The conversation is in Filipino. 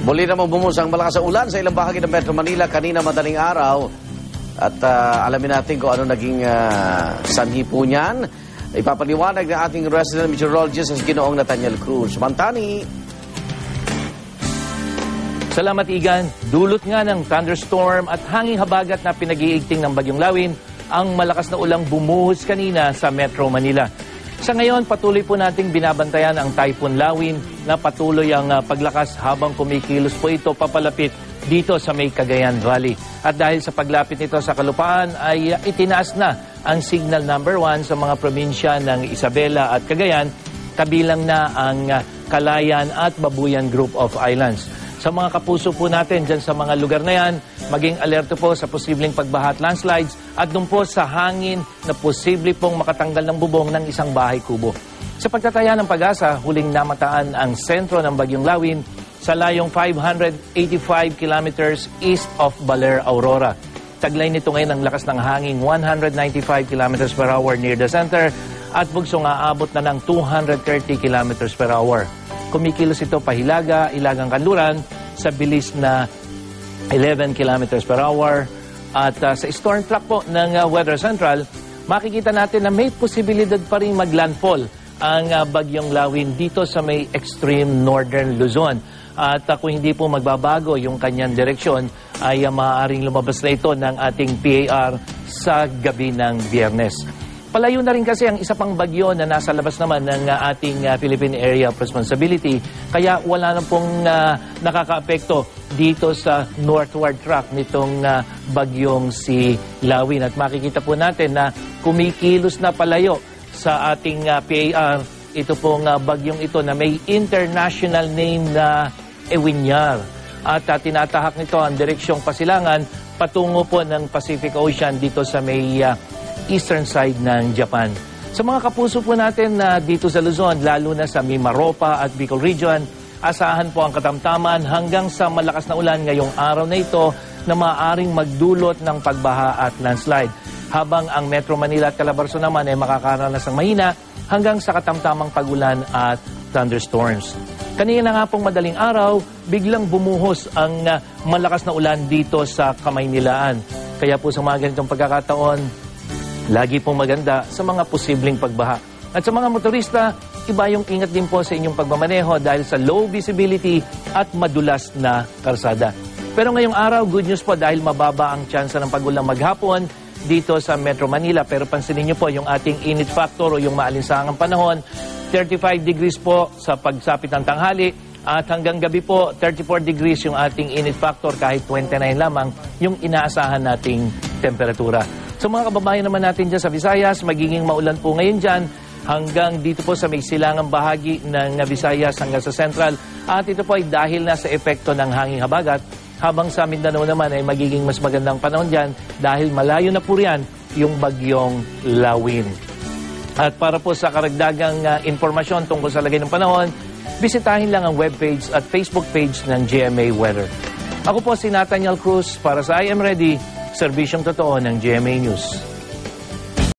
Muli namang bumuhos ang malakas na ulan sa ilang bahagi ng Metro Manila kanina madaling araw. At alamin natin kung ano naging sanhi po niyan. Ipapaliwanag ng ating resident meteorologist sa Ginoong Nathaniel Cruz. Mantani. Salamat, Igan. Dulot nga ng thunderstorm at hanging habagat na pinag-iigting ng Bagyong Lawin ang malakas na ulang bumuhos kanina sa Metro Manila. Sa ngayon, patuloy po nating binabantayan ang Typhoon Lawin na patuloy ang paglakas habang kumikilos po ito papalapit dito sa may Cagayan Valley. At dahil sa paglapit nito sa kalupaan ay itinaas na ang signal number 1 sa mga probinsya ng Isabela at Cagayan, kabilang na ang Calayan at Babuyan Group of Islands. Sa mga kapuso po natin dyan sa mga lugar na yan, maging alerto po sa posibleng pagbaha at landslides at dun po sa hangin na posible pong makatanggal ng bubong ng isang bahay kubo. Sa pagtataya ng Pag-asa, huling namataan ang sentro ng Bagyong Lawin sa layong 585 kilometers east of Baler, Aurora. Taglay nito ngayon ang lakas ng hangin 195 kilometers per hour near the center at bugsong aabot na ng 230 kilometers per hour. Kumikilos ito pahilaga, Ilagang Kanluran sa bilis na 11 kilometers per hour. At sa storm track po ng Weather Central, makikita natin na may posibilidad pa rin maglandfall ang Bagyong Lawin dito sa may extreme northern Luzon. At kung hindi po magbabago yung kanyang direksyon, ay maaaring lumabas na ito ng ating PAR sa gabi ng Biyernes. Palayo na rin kasi ang isa pang bagyo na nasa labas naman ng ating Philippine Area of Responsibility. Kaya wala na pong nakakaapekto dito sa northward track nitong bagyong si Lawin. At makikita po natin na kumikilos na palayo sa ating PAR. Ito pong bagyong ito na may international name na Ewinyar. At tinatahak nito ang direksyong pasilangan patungo po ng Pacific Ocean dito sa may eastern side ng Japan. Sa mga kapuso po natin na dito sa Luzon, lalo na sa Mimaropa at Bicol Region, asahan po ang katamtaman hanggang sa malakas na ulan ngayong araw na ito na maaaring magdulot ng pagbaha at landslide. Habang ang Metro Manila at Calabarzon naman ay makakaranas ng mahina hanggang sa katamtamang pagulan at thunderstorms. Kanina nga pong madaling araw, biglang bumuhos ang malakas na ulan dito sa Kamaynilaan. Kaya po sa mga ganitong pagkakataon, lagi pong maganda sa mga posibleng pagbaha. At sa mga motorista, iba yung ingat din po sa inyong pagmamaneho dahil sa low visibility at madulas na karsada. Pero ngayong araw, good news po dahil mababa ang tsansa ng pagulang maghapon dito sa Metro Manila. Pero pansinin niyo po yung ating init factor o yung maalinsangang panahon. 35 degrees po sa pagsapit ng tanghali at hanggang gabi po 34 degrees yung ating init factor kahit 29 lamang yung inaasahan nating temperatura. Sa mga kababayan naman natin dyan sa Visayas, magiging maulan po ngayon dyan hanggang dito po sa may silangang bahagi ng Visayas hanggang sa Central. At ito po ay dahil na sa epekto ng hanging habagat, habang sa Mindanao naman ay magiging mas magandang panahon dyan dahil malayo na po riyan yung Bagyong Lawin. At para po sa karagdagang informasyon tungkol sa lagay ng panahon, bisitahin lang ang webpage at Facebook page ng GMA Weather. Ako po si Nathaniel Cruz para sa I Am Ready, serbisyong totoo ng GMA News.